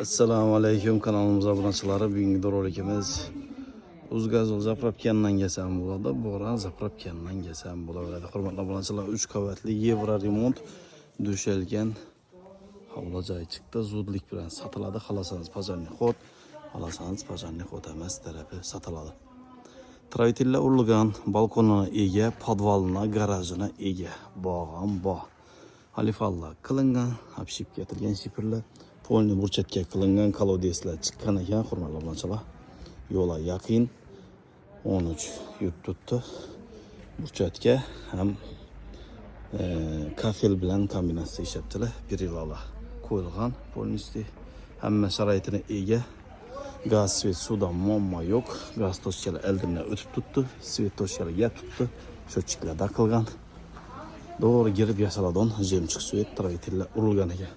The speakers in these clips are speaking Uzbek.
Assalomu alaykum, kanalimiz obunachilari. Bugungi rolikimiz Uzgazol zapravkandan kesam bo'ladi. Bo'ron zapravkandan kesam bo'laveradi. Hurmatli obunachilar, 3 qavatli Yevro remont dushalgan hovli joy chiqdi. Zudlik bilan sotiladi. Xalasangiz pazarni xod, xalasangiz pazarni xod emas tarafi sotiladi. Troytilla urilgan, balkonuna ega, podvalına, garajına ega. Bog'am bog'. Halifallar qilingan, hapshib ketilgan shifrlar, polni burchatga qilingan kolodeslar chiqqan ekan, hurmatli obunachilar. Yo'la yaqin 13 yurt tutdi. Burchatga ham kafel bilan kombinatsiya ishlatdilar. Bir yillar qo'yilgan, polnisti hamma sharoitini ega. Gaz, svet, suvdan muammo yo'q. Gaz toshchalar oldindan o'tib tutdi, svet toshchalar yeb tutdi. Sho'chiklar taqilgan. Doğru girip yasaladon jemchiq svet troytilla urilgan ekan.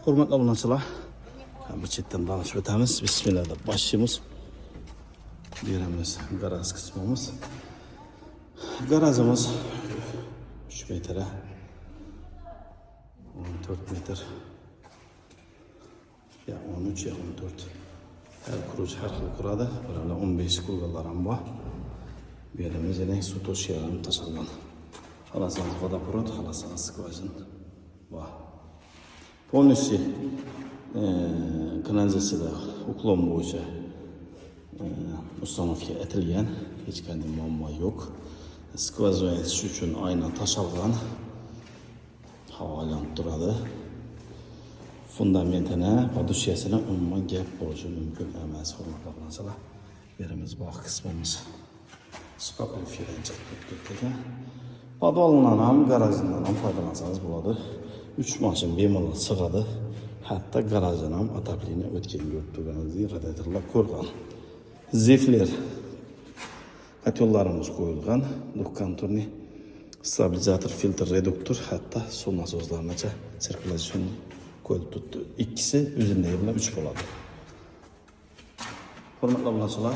Hurmatli obunachilar, bu chetdan tanishib o'tamiz. Bismillah deb boshlaymiz. Beramiz garaj qismimiz. Garajimiz 3 metr, 14 metr. Ya 13 ya 14. Her kuruç her xil kuradi. Böyle 15 kurganlar ham bor. Beramiz yana suv toshchalarni tashalgan. Xalasangiz vodoprovod, xalasangiz skvajin bor. Polностью kanalizatsiyada uklon bo'yicha uстановка etilgan, hech qanday muammo yo'q. Skvajin uchun aynan tashalgan. Havo aylanib turadi. Fundamentini, podushkasini umuman gap bo'lishi mumkin emas, hurmatli obunachilar. Beramiz bog' qismimiz. Spokoj filanchak ekan. Podvalından ham, garajdan ham foydalansangiz bo'ladi. 3 mashin bemalol sig'adi. Hatto garajdan ham ataplini o'tgan ko'rib turganingizdek radiatorlar qo'yilgan. Zifler kotellarimiz qo'yilgan. Konturni stabilizator, filtr, reduktor, hatto suv nasoslargacha sirkulyatsion qo'yib tutdi. İkisi o'zindagi bilan 3 bo'ladi. Hurmatli obunachilar,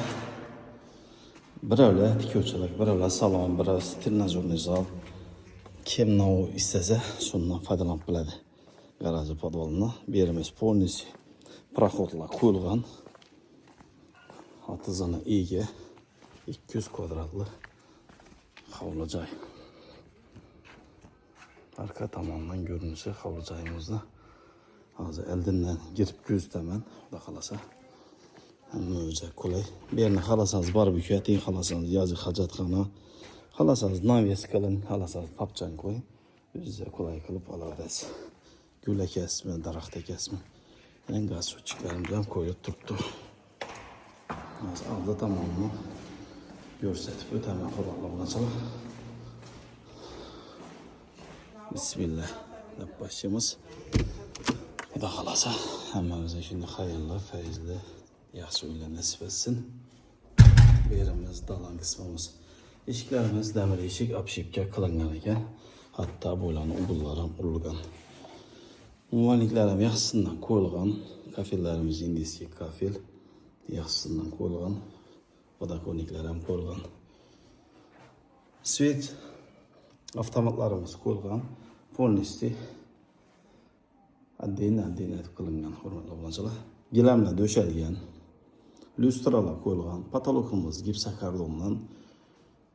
birovlar tikuvchilik, birovlar salon, birovlar trenajyorniy zal. Kim nau istasa, shundan foydalanib biladi. Garaj podvalini beramiz polностью proxodlar qo'yilgan. Atizani ega 200 kvadratli hovli joy. Arka tomondan görünüşü hovli joyimizda. Hozir oldindan girib ko'zitaman, xudo xolasa. Hamma o'zi qulay. Bu yerni xalasangiz barbekyu ating, xalasangiz yoziq hojatxona, xalasangiz naves qiling, xalasangiz topchan qo'ying. O'zingiz qulay qilib olaverasiz. Gul ekasizmi, daraxt ekasizmi? Yangi gaz so'chiklarimiz ham qo'yib turibdi. Hozir oldi tomonini ko'rsatib o'taman, hurmatli obunachilar. Bismillah deb boshlaymiz. Xudo xolasa hammamizga shunday xayrli, fayzli, yaxshi uylar nasib etsin. Beramiz dalan qismimiz. Eshiklarimiz damir eshik, obshipka qilingan ekan. Hatto bo'ylani ubullari ham urilgan. Umumanliklar ham yaxshisidan qo'yilgan. Kafellarimiz indiskiy kafel yaxshisidan qo'yilgan. Vodokoniklar ham qo'yilgan. Svet avtomatlarimiz qo'yilgan. Polностью Adden qilingan, hurmatli obunachilar. Gilamlar döşalgan. Lyustralar qo'yilgan. Patologimiz gipsokardondan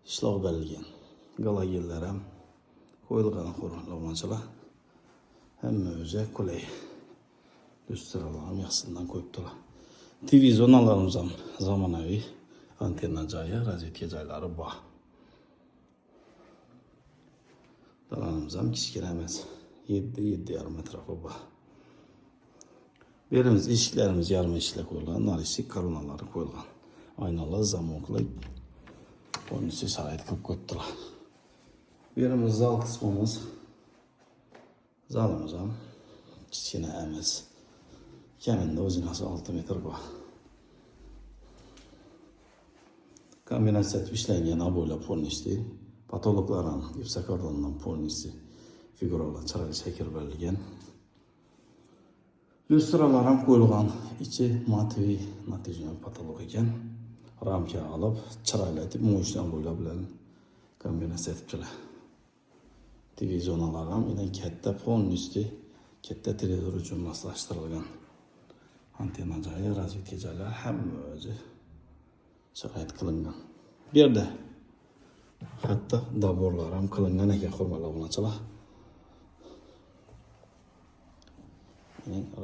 ishlov berilgan. Galogenlar ham qo'yilgan, hurmatli obunachilar. Hamma o'zi qulay. Lyustralar ham yaxshisidan qo'yibdilar. TV zonalarimiz ham zamonaviy. Antenna joyi, rozvetka joylari bor. Dalanimiz ham kichkina emas. 7,5 metrofi bor. Berimiz eshiklarimiz yarım eshiklar qo'yilgan, narishlik koronalari qo'yilgan. Aynalar, zamoklar, polностью sharoit qilib qo'yibdilar. Berimiz zal qismimiz. Zalimiz ham kichkina emas. Kamida o'zinasi 6 metr bor. Kombinatsiya ishlangan abo'ylar polностью, patologlar ham gipsokardondan polностью figuralar chiroyli shakl berilgan. Lyustralar ham qo'yilgan. Ichi matviy natijali patolog ekan. Ramka olib, chiroyli etib mo'yishdan bo'ylab bilan kombinatsiya etibdilar. TV zonalar ham katta polностью katta televizor uchun moslashtirilgan. Antenna joyi, razvedka joylari hamma o'zi sharoit qilingan. Bu yerda hatto daborlar ham qilingan ekan, hurmatli obunachilar.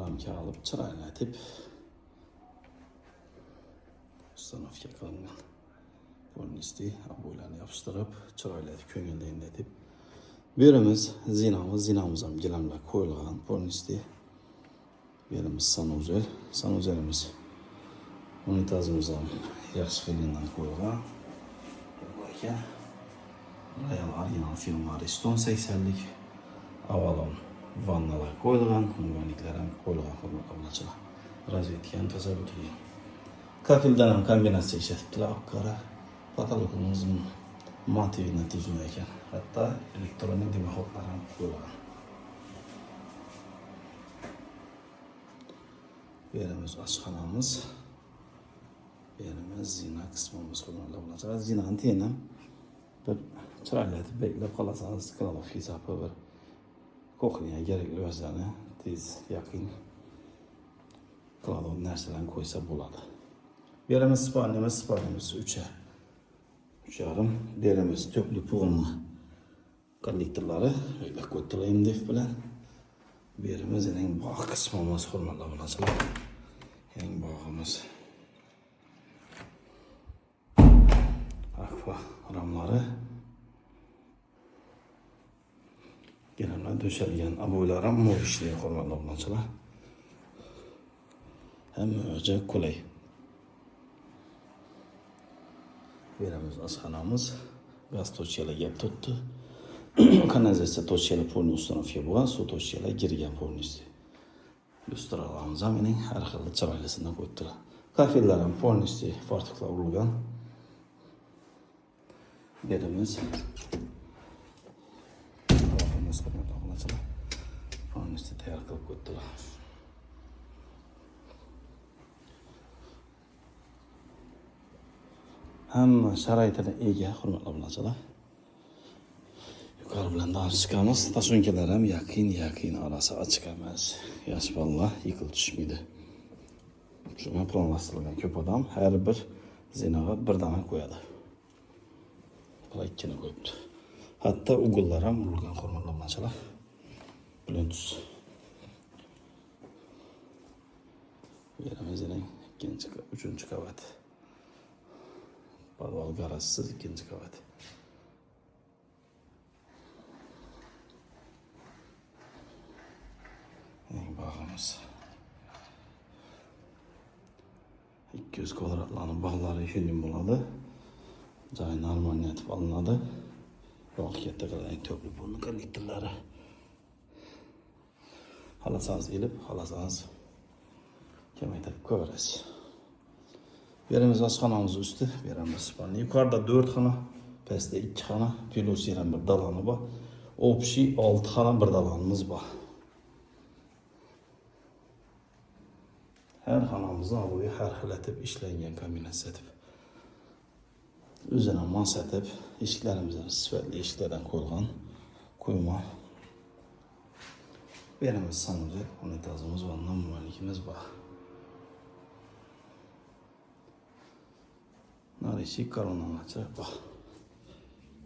Ramka olib chiroylatib ustanovka qilingan. Polnisdi abo'ylarni yopishtirib, chiroylatib ko'ngillayinlatib. Bu yerimiz zinamiz ham gilamlar qo'yilgan. Polnisdi. Bu yerimiz sanuzelimiz. Unitazimiz ham yaxshi qilingan qo'yilgan. Bu ekan. Royal original firma Ariston 80lik Avalon vannalar qo'yilgan, unvonliklar ham qo'yilgan, hurmatli obunachilar. Razvedka ham tasavvur qiling. Kafildan ham kombinatsiya ishlatibdilar, oq-qora. Patologimiz motivini tuzma ekan. Hatto elektronik dimoxodlar ham qo'yilgan. Bu yerimiz oshxonamiz. Bu yerimiz zina qismimiz, hurmatli obunachilar. Zinani teni bir chiroylatib beklab qolasangiz, kladovka hisobi bir kuxniyaga kerakli narsalarni tez yaqin kladov narsalarni qo'ysa bo'ladi. Bu yerimiz spalnimiz 3,5. Bu yerimiz to'pli pug'inma kollektorlari, qo'ydilar MDF bilan. Bu yerimiz eng bog' qismimiz, hurmatli obunachilar. Eng bog'imiz. Akfa ramlari. Gilamlar döşelgen, abo'ylar ham mo'l ishlaydi, hurmatli obunachilar. Hamma o'zi qulay. Bu yerimiz oshxonamiz. Gaz tochkalar gap tutdi. Kanalizatsiya tochkalar polni ustanovka bo'lgan, suv tochkalar girgan polnisi. Lustralarimiz ham mening har xil chiroylisidan qo'yibdilar. Kafellar ham polnisi fartuqlar urilgan. Bu yerimiz polnisi tayyor qilib qo'yibdilar. Hamma sharoitida ega, hurmatli obunachilar. Yuqori bilan dam chiqamiz. Tashonkalar ham yaqin orasi ochiq emas. Yosh bolalar yiqilib tushmaydi. Shunga planlashtirilgan ko'p odam har bir zinaga bir dona qo'yadi. Bular ikkini qo'yibdi. Hatto ugullar ham urilgan, hurmatli obunachilar. Bluetooth. Bu yerimizning 3-chi qavat. Podval garajsiz 2-chi qavat. Eng bog'imiz. 200 kvadratlarning bog'lari yuning bo'ladi. Joy normalniy etib olinadi. Yo'q, katta qilgan to'pli pulni kollektorlari. Xalasangiz ilib, xalasangiz kamaytirib ko'rasiz. Bu yerimiz oshxonamiz usti, bu yerimiz spalni. Yuqorida 4 xona, pastda 2 xona, plus yana bir daloni bor. Общий 6 xona bir dalonimiz bor. Her xonamizda bo'yi har xil etib ishlangan kombinatsiya etib. O'zini mos etib, eshiklarimizni sifatli eshiklardan qo'yilgan qo'yma. Bu yerimiz sanuzel, unitazimiz va namunalik bor. Narisi koronamacha bor.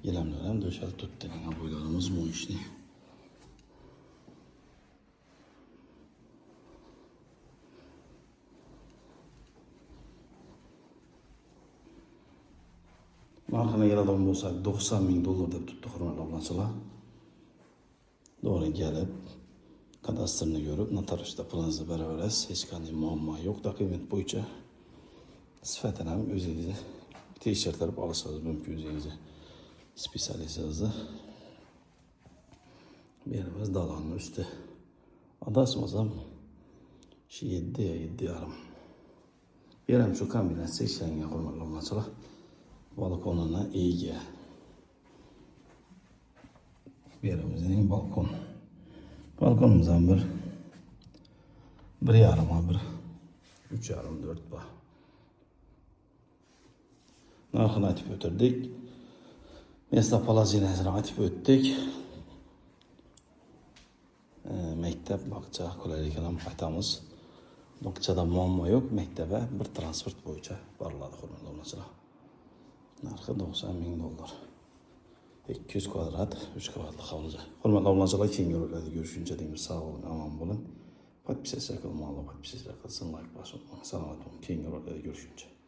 Gilamlar ham döşalib turibdi. Abo'ylarimiz mo'yishni. Narxini yaradan bo'lsak $90,000 deb tutdi, hurmatli obunachilar. To'g'ri kelib, kadastrni ko'rib, notariusda pulingizni beraverasiz. Hech qanday muammo yo'q, dokument bo'yicha. Sifatini ham o'zingiz tekshirtirib olishingiz mumkin o'zingiz. Spesialistingizni. Bu yerimiz dalonning usti. Adasimiz ham 7,5. Bu yer ham shu kombinatsiya ishlangan, hurmatli obunachilar. Balkonuna ega. Bu yerimizning balkon. Balkonimiz ham 1,5 3,5-4 bor. Narxini aytib o'tirdik. Mesda palazinasini aytib o'tdik. Maktab, bog'cha qulaylikini ham aytamiz. Bog'chada muammo yo'q, maktabga bir transport bo'yicha boriladi, hurmatli obunachilar. Narxi $90,000. 200 kvadrat, 3 qavatli hovli. Hurmatli obunachilar, keyingi roliklarda görüşünce deymiz. Sağ olun, aman bo'lin. Podpisatsiya qilmanglar, podpisatsiya qilsin, like bosing. Salomat bo'ling. Keyingi roliklarda görüşünce.